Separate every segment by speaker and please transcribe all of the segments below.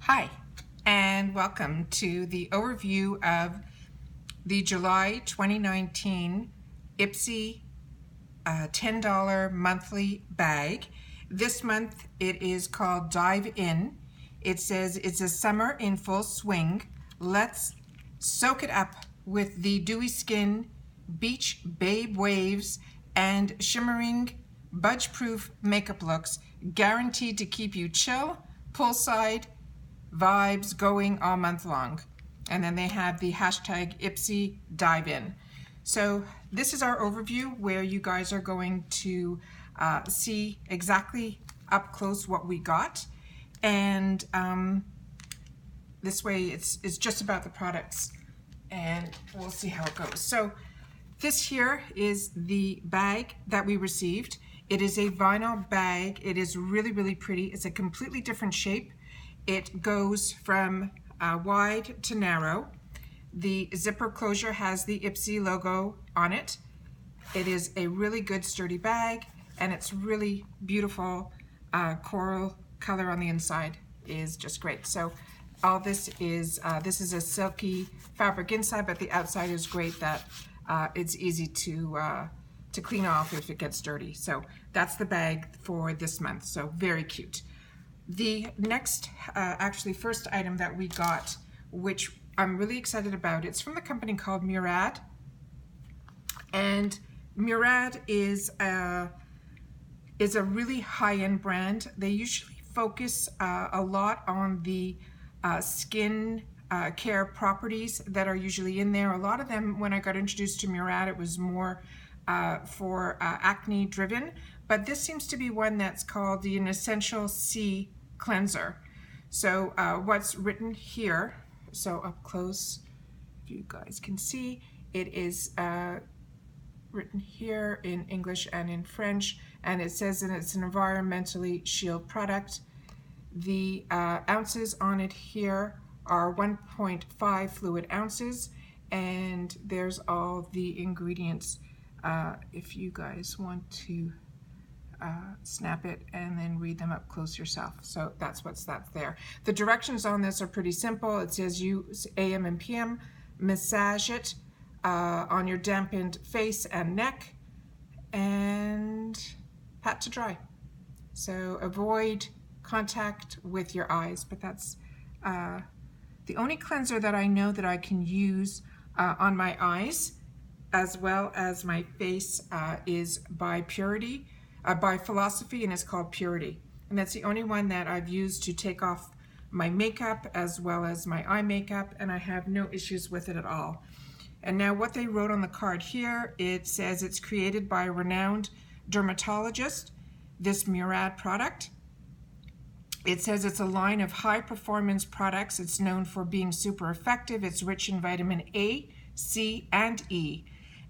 Speaker 1: Hi, and welcome to the overview of the July 2019 IPSY $10 monthly bag. This month it is called Dive In. It says it's a summer in full swing. Let's soak it up with the dewy skin, beach babe waves, and shimmering budge-proof makeup looks guaranteed to keep you chill, poolside, vibes going all month long. And then they have the hashtag IPSY Dive In. So this is our overview where you guys are going to see exactly up close what we got. And this way it's just about the products and we'll see how it goes. So this here is the bag that we received. It is a vinyl bag. It is really, really pretty. It's a completely different shape. It goes from wide to narrow. The zipper closure has the IPSY logo on it. It is a really good sturdy bag, and it's really beautiful coral color on the inside is just great. So all this is a silky fabric inside, but the outside is great that it's easy to clean off if it gets dirty. So that's the bag for this month. So very cute. The next, actually first item that we got, which I'm really excited about, it's from the company called Murad. And Murad is a really high-end brand. They usually focus a lot on the skin care properties that are usually in there. A lot of them, when I got introduced to Murad, it was more for acne driven, but this seems to be one that's called the Essential C cleanser. So what's written here, so up close, if you guys can see, it is written here in English and in French, and it says that it's an environmentally shield product. The ounces on it here are 1.5 fluid ounces, and there's all the ingredients if you guys want to snap it and then read them up close yourself. So that's there. The directions on this are pretty simple. It says use AM and PM, massage it on your dampened face and neck, and pat to dry. So avoid contact with your eyes, but that's the only cleanser that I know that I can use on my eyes as well as my face is by Philosophy, and it's called Purity. And that's the only one that I've used to take off my makeup as well as my eye makeup, and I have no issues with it at all. And now what they wrote on the card here, it says it's created by a renowned dermatologist, this Murad product. It says it's a line of high performance products. It's known for being super effective. It's rich in vitamin A, C, and E.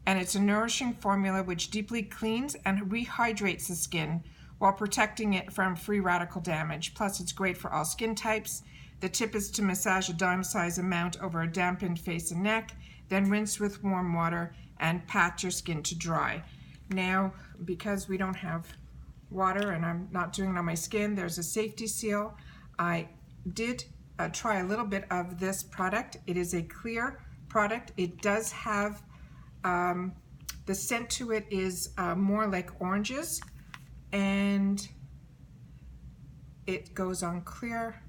Speaker 1: And it's a nourishing formula which deeply cleans and rehydrates the skin while protecting it from free radical damage. Plus, it's great for all skin types. The tip is to massage a dime-size amount over a dampened face and neck, then rinse with warm water and pat your skin to dry. Now, because we don't have water and I'm not doing it on my skin, there's a safety seal. I did try a little bit of this product. It is a clear product. It does have the scent to it is more like oranges, and it goes on clear,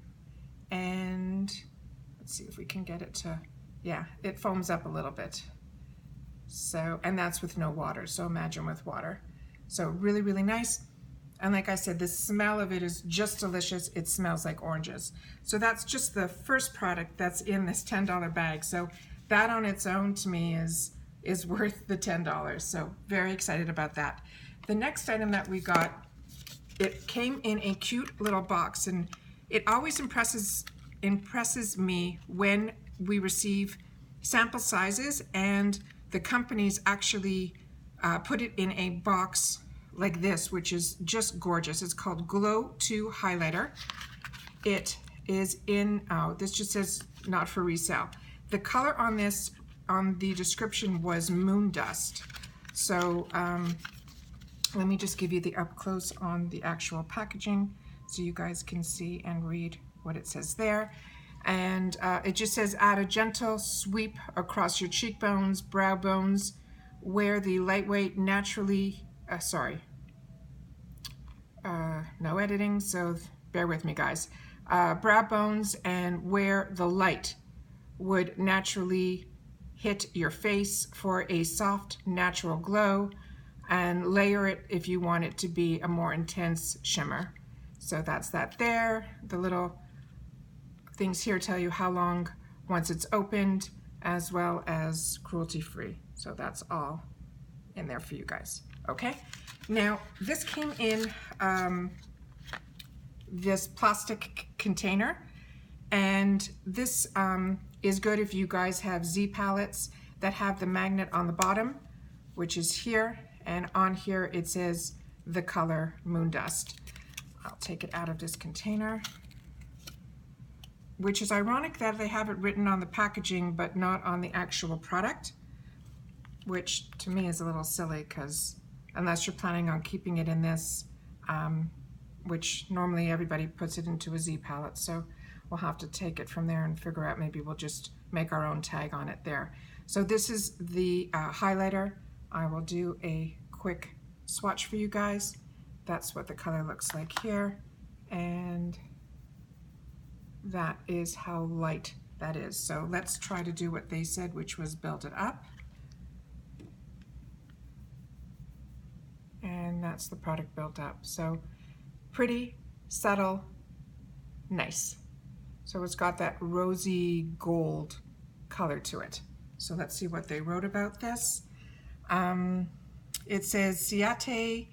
Speaker 1: and let's see if we can get it to, yeah, it foams up a little bit. So, and that's with no water, so imagine with water. So really, really nice. And like I said, the smell of it is just delicious. It smells like oranges. So that's just the first product that's in this $10 bag. So that on its own to me is worth the $10. So very excited about that. The next item that we got, it came in a cute little box, and it always impresses me when we receive sample sizes and the companies actually put it in a box like this, which is just gorgeous. It's called Glow 2 Highlighter. It is in, this just says not for resale. The color on this, on the description, was moon dust. So let me just give you the up close on the actual packaging. so you guys can see and read what it says there. And it just says, add a gentle sweep across your cheekbones, brow bones, where the lightweight naturally, no editing, so bear with me, guys. Brow bones and where the light would naturally hit your face for a soft, natural glow, and layer it if you want it to be a more intense shimmer. So that's that there. The little things here tell you how long once it's opened, as well as cruelty-free. So that's all in there for you guys. Okay, now this came in this plastic container, and this is good if you guys have Z palettes that have the magnet on the bottom, which is here, and on here it says the color Moon Dust. I'll take it out of this container, which is ironic that they have it written on the packaging but not on the actual product, which to me is a little silly, because unless you're planning on keeping it in this, which normally everybody puts it into a Z palette, so we'll have to take it from there and figure out, maybe we'll just make our own tag on it there. So this is the highlighter. I will do a quick swatch for you guys. That's what the color looks like here, and that is how light that is. So let's try to do what they said, which was build it up. And that's the product built up. So pretty, subtle, nice. So it's got that rosy gold color to it. So let's see what they wrote about this. It says Ciate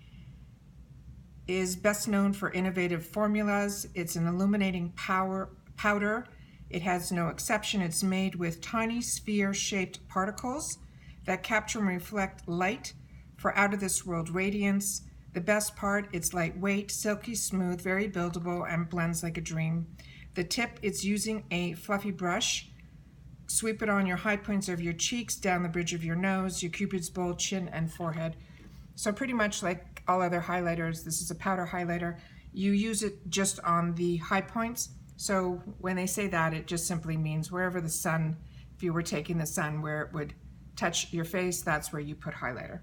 Speaker 1: is best known for innovative formulas. It's an illuminating powder. It has no exception. It's made with tiny sphere-shaped particles that capture and reflect light for out-of-this-world radiance. The best part, it's lightweight, silky smooth, very buildable, and blends like a dream. The tip, it's using a fluffy brush. Sweep it on your high points of your cheeks, down the bridge of your nose, your cupid's bow, chin, and forehead. So pretty much like all other highlighters, this is a powder highlighter. You use it just on the high points. So when they say that, it just simply means wherever the sun, if you were taking the sun where it would touch your face, that's where you put highlighter.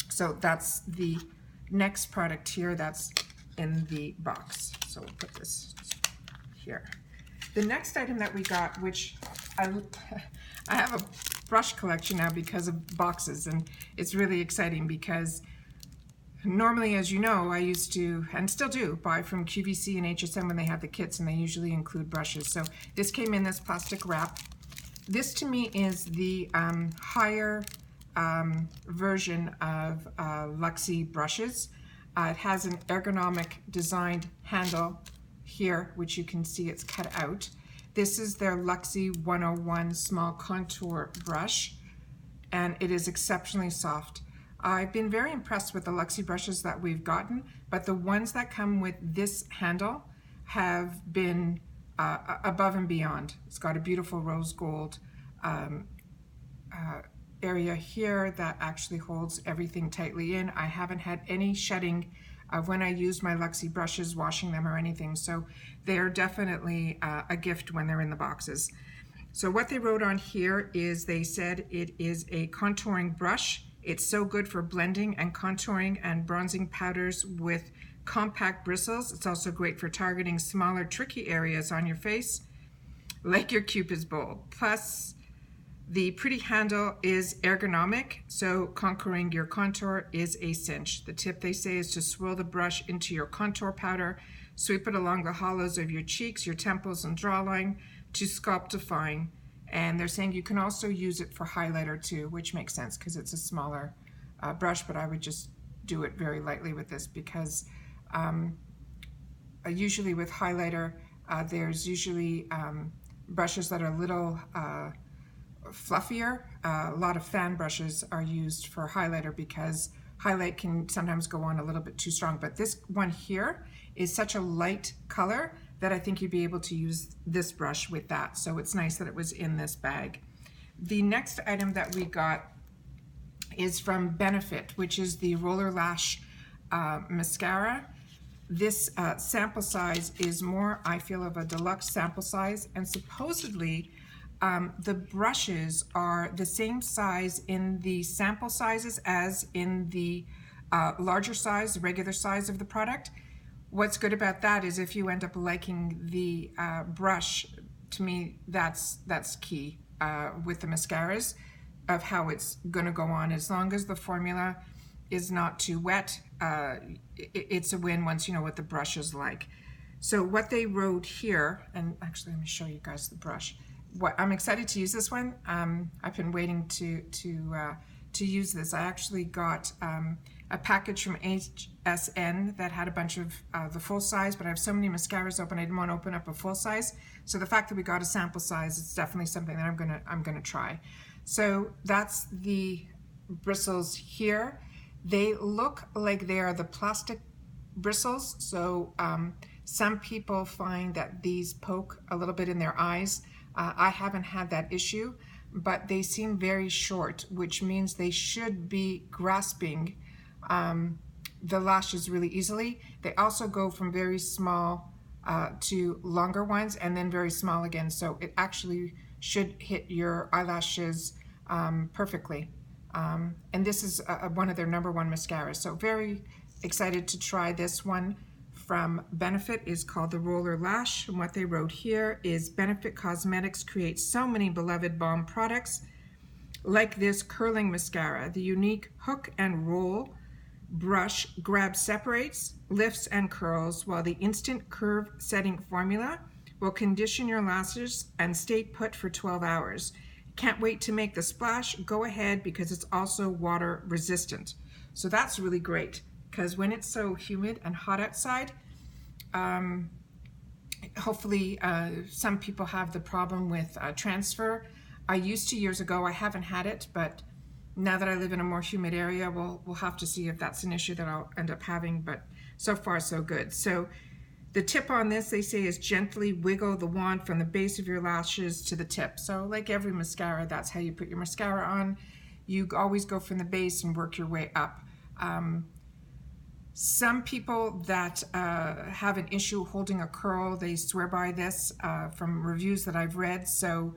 Speaker 1: So that's the next product here that's in the box. So we'll put this here. The next item that we got, which I have a brush collection now because of boxes, and it's really exciting because normally, as you know, I used to, and still do, buy from QVC and HSN when they have the kits, and they usually include brushes. So this came in this plastic wrap. This to me is the higher version of Luxie brushes. It has an ergonomic designed handle here, which you can see it's cut out. This is their Luxie 101 small contour brush, and it is exceptionally soft. I've been very impressed with the Luxie brushes that we've gotten, but the ones that come with this handle have been above and beyond. It's got a beautiful rose gold area here that actually holds everything tightly in. I haven't had any shedding of when I use my Luxie brushes, washing them or anything, so they're definitely a gift when they're in the boxes. So what they wrote on here is they said it is a contouring brush. It's so good for blending and contouring and bronzing powders with compact bristles. It's also great for targeting smaller, tricky areas on your face, like your cupid's bow. Plus, the pretty handle is ergonomic, so conquering your contour is a cinch. The tip, they say, is to swirl the brush into your contour powder, sweep it along the hollows of your cheeks, your temples, and jawline to sculpt define. And they're saying you can also use it for highlighter too, which makes sense because it's a smaller brush, but I would just do it very lightly with this because usually with highlighter, there's usually brushes that are a little fluffier. A lot of fan brushes are used for highlighter because highlight can sometimes go on a little bit too strong, but this one here is such a light color that I think you'd be able to use this brush with that. So it's nice that it was in this bag. The next item that we got is from Benefit, which is the Roller Lash mascara. This sample size is more, I feel, of a deluxe sample size, and supposedly the brushes are the same size in the sample sizes as in the larger size, the regular size of the product. What's good about that is if you end up liking the brush, to me that's key with the mascaras, of how it's going to go on. As long as the formula is not too wet, it's a win once you know what the brush is like. So what they wrote here, and actually let me show you guys the brush. I'm excited to use this one. I've been waiting to use this. I actually got a package from HSN that had a bunch of the full size, but I have so many mascaras open, I didn't want to open up a full size. So the fact that we got a sample size, it's definitely something that I'm gonna try. So that's the bristles here. They look like they are the plastic bristles. So some people find that these poke a little bit in their eyes. I haven't had that issue, but they seem very short, which means they should be grasping the lashes really easily. They also go from very small to longer ones, and then very small again. So it actually should hit your eyelashes perfectly. And this is one of their #1 mascaras. So very excited to try this one from Benefit. Is called the Roller Lash. And what they wrote here is, Benefit Cosmetics creates so many beloved balm products like this curling mascara. The unique hook and roll brush grabs, separates, lifts, and curls, while the instant curve setting formula will condition your lashes and stay put for 12 hours. Can't wait to make the splash. Go ahead, because it's also water resistant. So that's really great, because when it's so humid and hot outside, hopefully some people have the problem with transfer. I used to years ago. I haven't had it, but now that I live in a more humid area, we'll have to see if that's an issue that I'll end up having, but so far so good. So the tip on this, they say, is gently wiggle the wand from the base of your lashes to the tip. So like every mascara, that's how you put your mascara on. You always go from the base and work your way up. Some people that have an issue holding a curl, they swear by this from reviews that I've read. So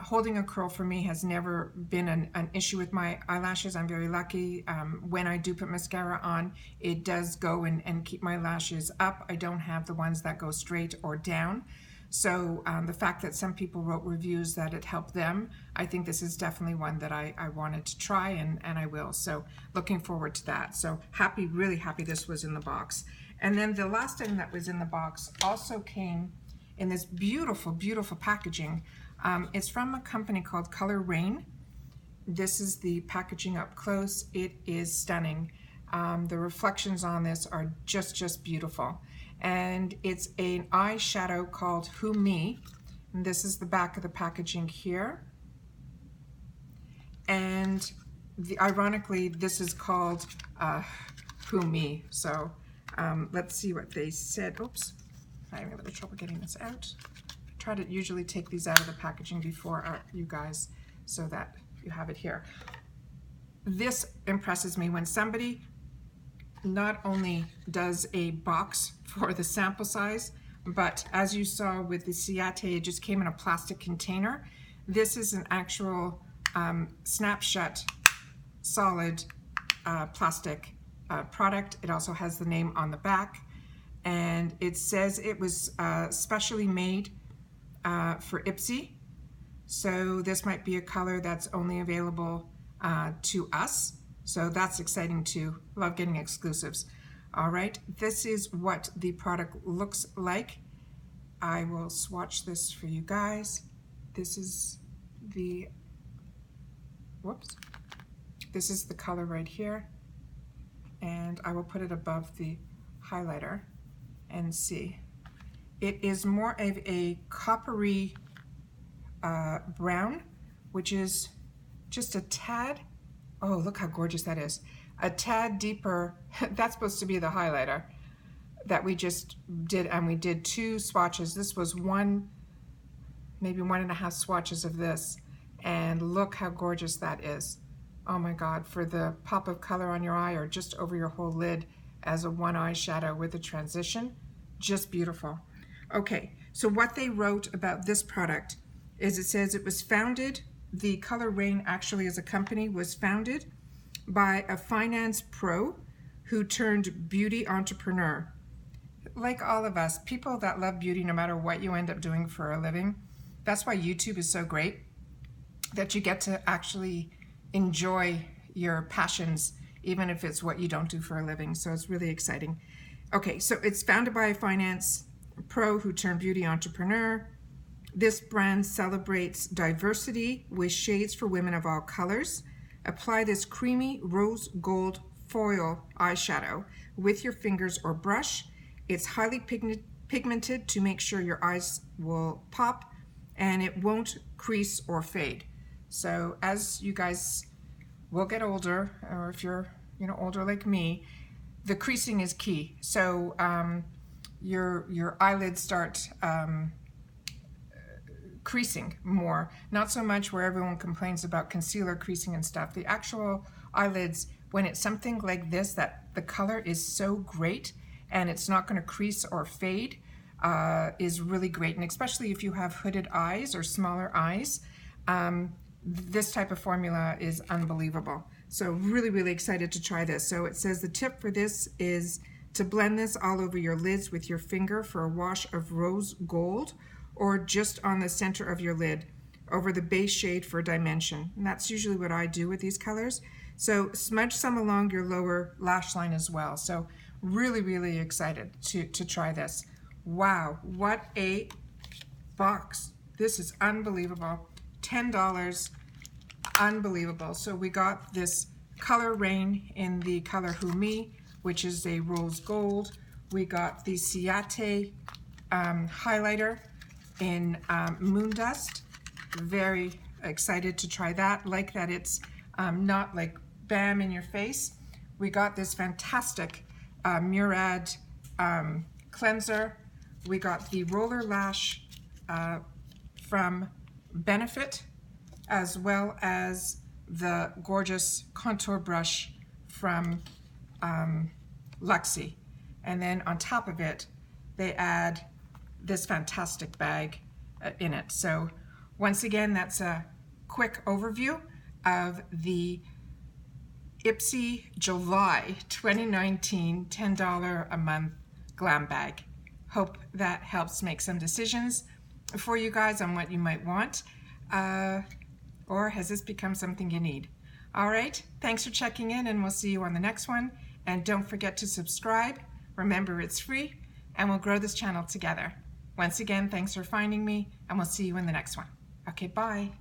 Speaker 1: holding a curl for me has never been an issue with my eyelashes. I'm very lucky. When I do put mascara on, it does go and keep my lashes up. I don't have the ones that go straight or down. So the fact that some people wrote reviews that it helped them, I think this is definitely one that I wanted to try, and I will. So looking forward to that. So happy, really happy this was in the box. And then the last item that was in the box also came in this beautiful, beautiful packaging. It's from a company called Color Rain. This is the packaging up close. It is stunning. The reflections on this are just beautiful. And it's an eyeshadow called Who Me. And this is the back of the packaging here. And ironically, this is called Who Me. So let's see what they said. Oops, I'm having a little trouble getting this out. Try to usually take these out of the packaging before you guys, so that you have it here. This impresses me when somebody not only does a box for the sample size, but as you saw with the Ciate, it just came in a plastic container. This is an actual snapshot solid plastic product. It also has the name on the back, and it says it was specially made for IPSY. So this might be a color that's only available to us. So that's exciting too. Love getting exclusives. All right, this is what the product looks like. I will swatch this for you guys. This is the, whoops. This is the color right here. And I will put it above the highlighter and see. It is more of a coppery brown, which is just a tad, oh, look how gorgeous that is. A tad deeper, that's supposed to be the highlighter that we just did, and we did 2 swatches. This was one, maybe 1.5 swatches of this, and look how gorgeous that is. Oh my God, for the pop of color on your eye or just over your whole lid, as a one eyeshadow with a transition. Just beautiful. Okay, so what they wrote about this product is it says it was founded, the Color Rain actually as a company was founded by a finance pro who turned beauty entrepreneur. Like all of us, people that love beauty no matter what you end up doing for a living. That's why YouTube is so great, that you get to actually enjoy your passions, even if it's what you don't do for a living. So it's really exciting. Okay, so it's founded by a finance pro who turned beauty entrepreneur. This brand celebrates diversity with shades for women of all colors. Apply this creamy rose gold foil eyeshadow with your fingers or brush. It's highly pigmented to make sure your eyes will pop and it won't crease or fade. So as you guys will get older, or if you're older like me, the creasing is key. So your eyelids start creasing more. Not so much where everyone complains about concealer creasing and stuff. The actual eyelids, when it's something like this, that the color is so great and it's not going to crease or fade, is really great. And especially if you have hooded eyes or smaller eyes, this type of formula is unbelievable. So really, really excited to try this. So it says the tip for this is to blend this all over your lids with your finger for a wash of rose gold, or just on the center of your lid over the base shade for dimension. And that's usually what I do with these colors. So smudge some along your lower lash line as well. So really, really excited to try this. Wow, what a box. This is unbelievable. $10, unbelievable. So we got this Color Rain in the color Who Me, which is a rose gold. We got the Ciate highlighter in Moon Dust. Very excited to try that. Like that it's not like bam in your face. We got this fantastic Murad cleanser. We got the Roller Lash from Benefit, as well as the gorgeous contour brush from Luxie. And then on top of it, they add this fantastic bag in it. So once again, that's a quick overview of the IPSY July 2019 $10 a month glam bag. Hope that helps make some decisions for you guys on what you might want, or has this become something you need? All right, thanks for checking in, and we'll see you on the next one. And don't forget to subscribe. Remember, it's free, and we'll grow this channel together. Once again, thanks for finding me, and we'll see you in the next one. Okay, bye.